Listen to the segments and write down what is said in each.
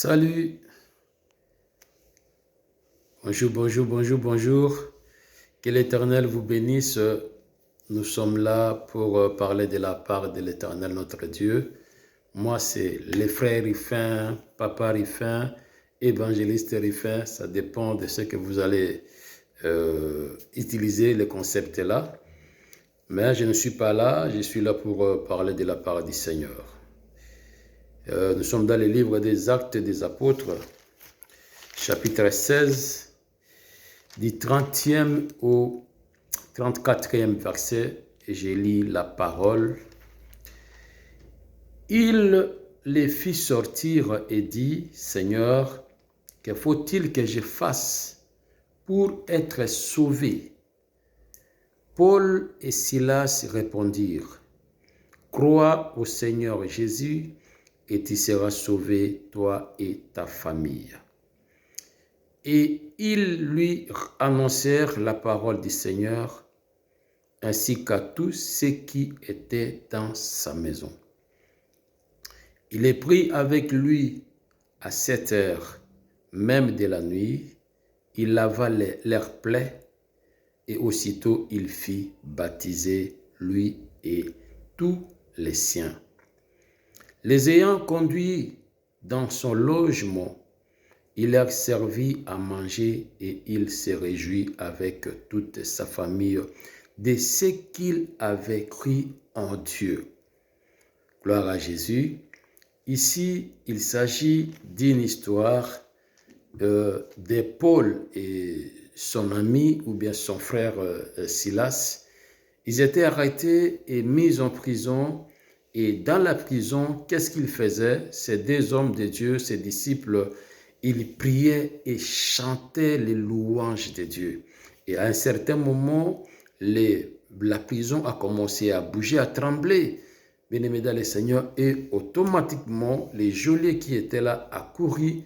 Salut, bonjour. Que l'Éternel vous bénisse. Nous sommes là pour parler de la part de l'Éternel, notre Dieu. Moi, c'est les frères Rifin, Papa Rifin, évangéliste Rifin. Ça dépend de ce que vous allez utiliser, le concept est là. Mais je ne suis pas là, je suis là pour parler de la part du Seigneur. Nous sommes dans le livre des Actes des Apôtres, chapitre 16, du 30e au 34e verset, et je lis la parole. Il les fit sortir et dit, Seigneur, que faut-il que je fasse pour être sauvé? Paul et Silas répondirent, crois au Seigneur Jésus et tu seras sauvé, toi et ta famille. Et ils lui annoncèrent la parole du Seigneur, ainsi qu'à tous ceux qui étaient dans sa maison. Il les prit avec lui à 7 heures, même de la nuit. Il lava leurs plaies, et aussitôt il fit baptiser lui et tous les siens. Les ayant conduits dans son logement, il leur servit à manger et il se réjouit avec toute sa famille de ce qu'il avait cru en Dieu. Gloire à Jésus. Ici, il s'agit d'une histoire de Paul et son ami ou bien son frère Silas. Ils étaient arrêtés et mis en prison. Et dans la prison, qu'est-ce qu'ils faisaient? Ces deux hommes de Dieu, ces disciples, ils priaient et chantaient les louanges de Dieu. Et à un certain moment, la prison a commencé à bouger, à trembler. Bien-aimés dans le Seigneur, et automatiquement, les geôliers qui étaient là accourus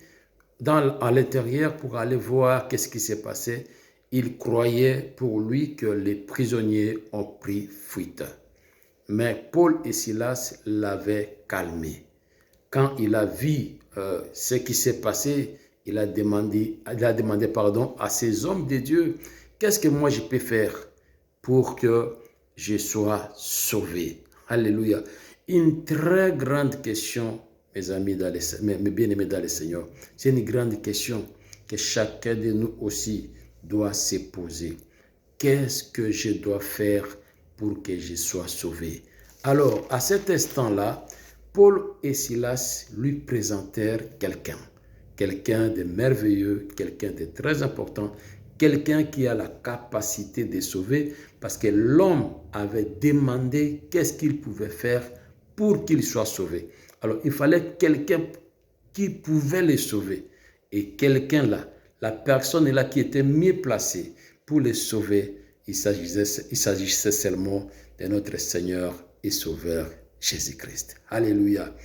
à l'intérieur pour aller voir qu'est-ce qui s'est passé. Ils croyaient pour lui que les prisonniers ont pris fuite. Mais Paul et Silas l'avaient calmé. Quand il a vu ce qui s'est passé, il a demandé à ces hommes de Dieu, qu'est-ce que moi je peux faire pour que je sois sauvé? Alléluia. Une très grande question, mes amis, mes bien-aimés dans le Seigneur. C'est une grande question que chacun de nous aussi doit se poser. Qu'est-ce que je dois faire pour que je sois sauvé? Alors, à cet instant-là, Paul et Silas lui présentèrent quelqu'un de merveilleux, quelqu'un de très important, quelqu'un qui a la capacité de sauver, parce que l'homme avait demandé qu'est-ce qu'il pouvait faire pour qu'il soit sauvé. Alors, il fallait quelqu'un qui pouvait les sauver. Et quelqu'un là, la personne là qui était mieux placée pour les sauver, il s'agissait seulement de notre Seigneur et Sauveur Jésus-Christ. Alléluia.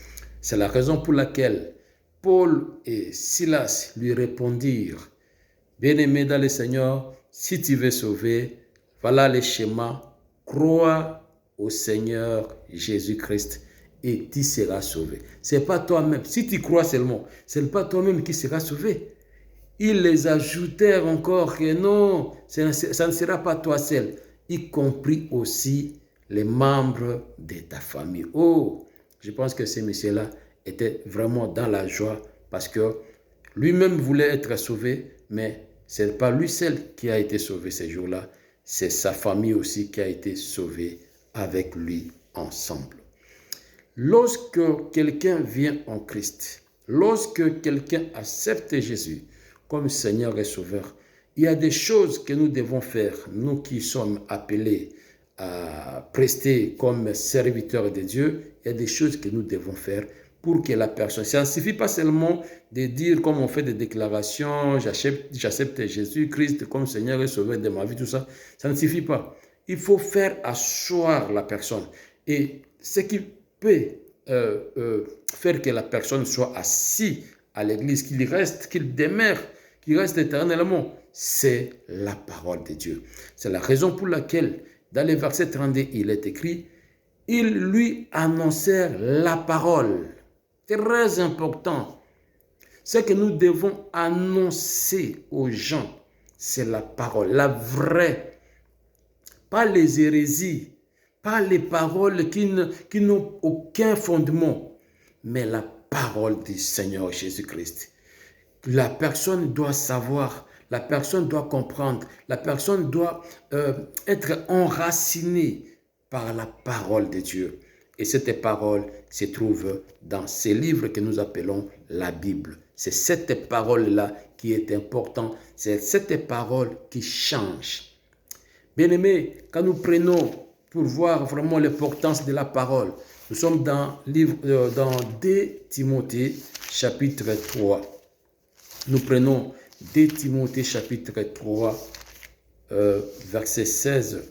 C'est la raison pour laquelle Paul et Silas lui répondirent, bien-aimé dans le Seigneur, si tu veux sauver, voilà le schéma, crois au Seigneur Jésus-Christ et tu seras sauvé. Ce n'est pas toi-même. Si tu crois seulement, ce n'est pas toi-même qui seras sauvé. Ils les ajoutèrent encore que non, ça ne sera pas toi seul, y compris aussi les membres de ta famille. Oh, je pense que ce monsieur-là était vraiment dans la joie parce que lui-même voulait être sauvé, mais ce n'est pas lui seul qui a été sauvé ces jours-là, c'est sa famille aussi qui a été sauvée avec lui ensemble. Lorsque quelqu'un vient en Christ, lorsque quelqu'un accepte Jésus comme Seigneur et Sauveur, il y a des choses que nous devons faire, nous qui sommes appelés à prester comme serviteurs de Dieu, il y a des choses que nous devons faire pour que la personne, ça ne suffit pas seulement de dire comme on fait des déclarations, j'accepte Jésus-Christ comme Seigneur et Sauveur de ma vie, tout ça, ça ne suffit pas. Il faut faire asseoir la personne. Et ce qui peut faire que la personne soit assise à l'église, qu'il demeure, qu'il reste éternellement, c'est la parole de Dieu. C'est la raison pour laquelle, dans le verset 32, il est écrit, ils lui annoncèrent la parole. Très important. Ce que nous devons annoncer aux gens, c'est la parole, la vraie. Pas les hérésies, pas les paroles qui n'ont aucun fondement, mais la parole du Seigneur Jésus-Christ. La personne doit savoir, la personne doit comprendre, la personne doit être enracinée par la parole de Dieu. Et cette parole se trouve dans ces livres que nous appelons la Bible. C'est cette parole-là qui est importante, c'est cette parole qui change. Bien-aimés, quand nous prenons pour voir vraiment l'importance de la parole, nous sommes dans 2 Timothée chapitre 3. Nous prenons 2 Timothée chapitre 3, verset 16.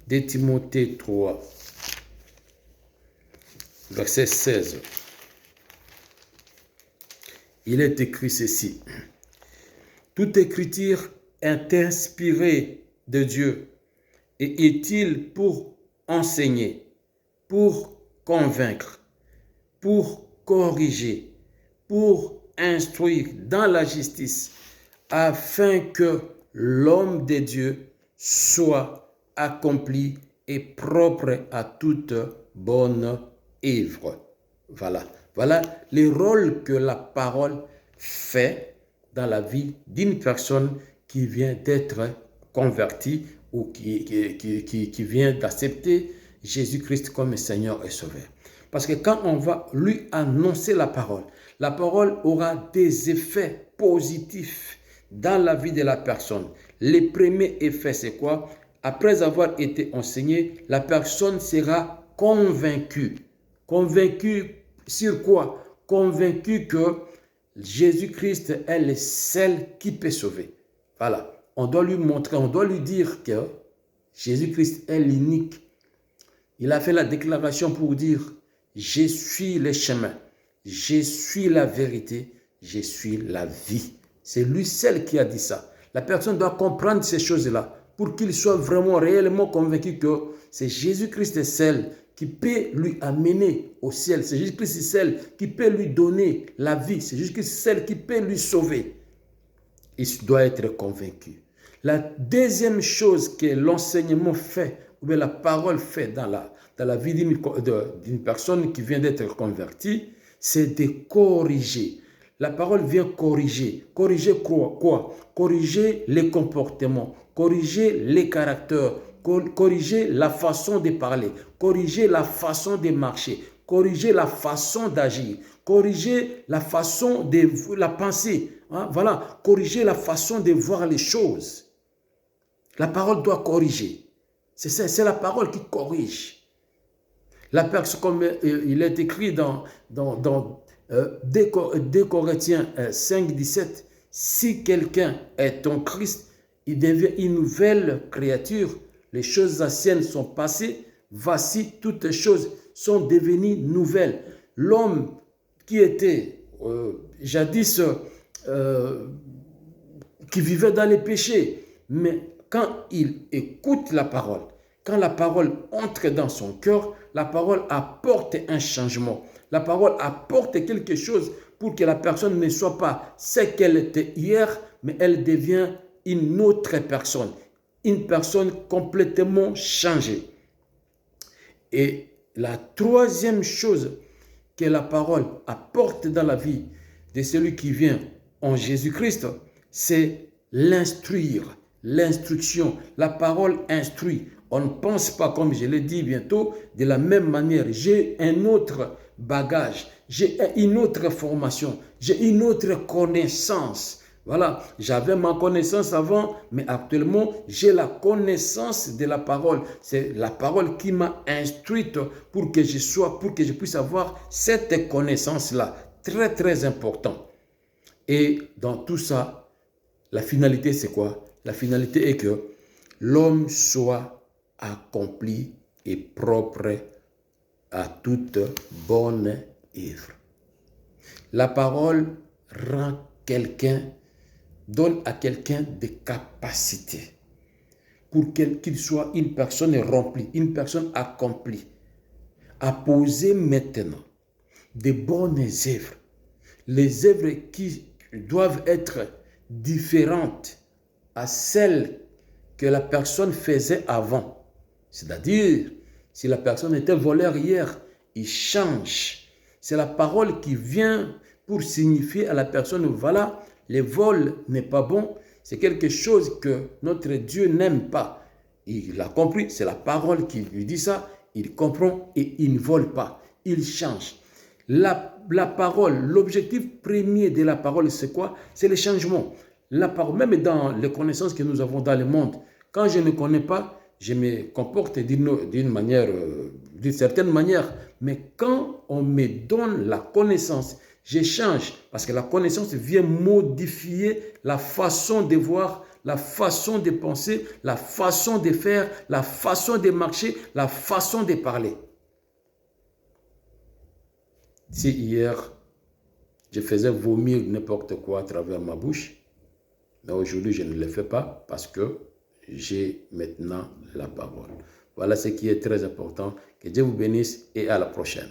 2 Timothée 3, verset 16. Il est écrit ceci. Toute écriture est inspirée de Dieu et utile pour enseigner, pour convaincre, pour corriger, pour instruire dans la justice, afin que l'homme de Dieu soit accompli et propre à toute bonne œuvre. Voilà le rôle que la parole fait dans la vie d'une personne qui vient d'être convertie ou qui vient d'accepter Jésus-Christ comme Seigneur et Sauveur. Parce que quand on va lui annoncer la parole aura des effets positifs dans la vie de la personne. Le premier effet, c'est quoi? Après avoir été enseigné, la personne sera convaincue. Convaincue sur quoi? Convaincue que Jésus-Christ est le seul qui peut sauver. Voilà. On doit lui montrer, on doit lui dire que Jésus-Christ est l'unique. Il a fait la déclaration pour dire, je suis le chemin, je suis la vérité, je suis la vie. C'est lui seul qui a dit ça. La personne doit comprendre ces choses-là pour qu'il soit vraiment réellement convaincu que c'est Jésus-Christ seul qui peut lui amener au ciel. C'est Jésus-Christ seul qui peut lui donner la vie. C'est Jésus-Christ seul qui peut lui sauver. Il doit être convaincu. La deuxième chose que l'enseignement fait, ou bien la parole fait dans la vie d'une personne qui vient d'être convertie, c'est de corriger. La parole vient corriger. Corriger quoi? Corriger les comportements, corriger les caractères, corriger la façon de parler, corriger la façon de marcher, corriger la façon d'agir, corriger la façon de la pensée. Voilà, corriger la façon de voir les choses. La parole doit corriger. C'est la parole qui corrige. La personne, comme il est écrit dans 2 Corinthiens 5, 17, si quelqu'un est en Christ, il devient une nouvelle créature. Les choses anciennes sont passées, voici toutes choses sont devenues nouvelles. L'homme qui était jadis, qui vivait dans les péchés, mais quand il écoute la parole, quand la parole entre dans son cœur, la parole apporte un changement. La parole apporte quelque chose pour que la personne ne soit pas ce qu'elle était hier, mais elle devient une autre personne. Une personne complètement changée. Et la troisième chose que la parole apporte dans la vie de celui qui vient en Jésus-Christ, c'est l'instruire, l'instruction. La parole instruit. On ne pense pas, comme je l'ai dit bientôt, de la même manière. J'ai un autre bagage, j'ai une autre formation, j'ai une autre connaissance. Voilà, j'avais ma connaissance avant, mais actuellement, j'ai la connaissance de la parole. C'est la parole qui m'a instruite pour que je puisse avoir cette connaissance-là. Très, très important. Et dans tout ça, la finalité, c'est quoi? La finalité est que l'homme soit accompli et propre à toute bonne œuvre. La parole rend donne à quelqu'un des capacités pour qu'il soit une personne remplie, une personne accomplie, à poser maintenant de bonnes œuvres. les œuvres qui doivent être différentes à celles que la personne faisait avant. C'est-à-dire, si la personne était voleur hier, il change. C'est la parole qui vient pour signifier à la personne, voilà, le vol n'est pas bon, c'est quelque chose que notre Dieu n'aime pas. Il a compris, c'est la parole qui lui dit ça, il comprend et il ne vole pas, il change. La parole, l'objectif premier de la parole, c'est quoi? C'est le changement. La parole, même dans les connaissances que nous avons dans le monde, quand je ne connais pas, je me comporte d'une manière, d'une certaine manière. Mais quand on me donne la connaissance, je change. Parce que la connaissance vient modifier la façon de voir, la façon de penser, la façon de faire, la façon de marcher, la façon de parler. Si hier, je faisais vomir n'importe quoi à travers ma bouche, mais aujourd'hui, je ne le fais pas parce que j'ai maintenant la parole. Voilà ce qui est très important. Que Dieu vous bénisse et à la prochaine.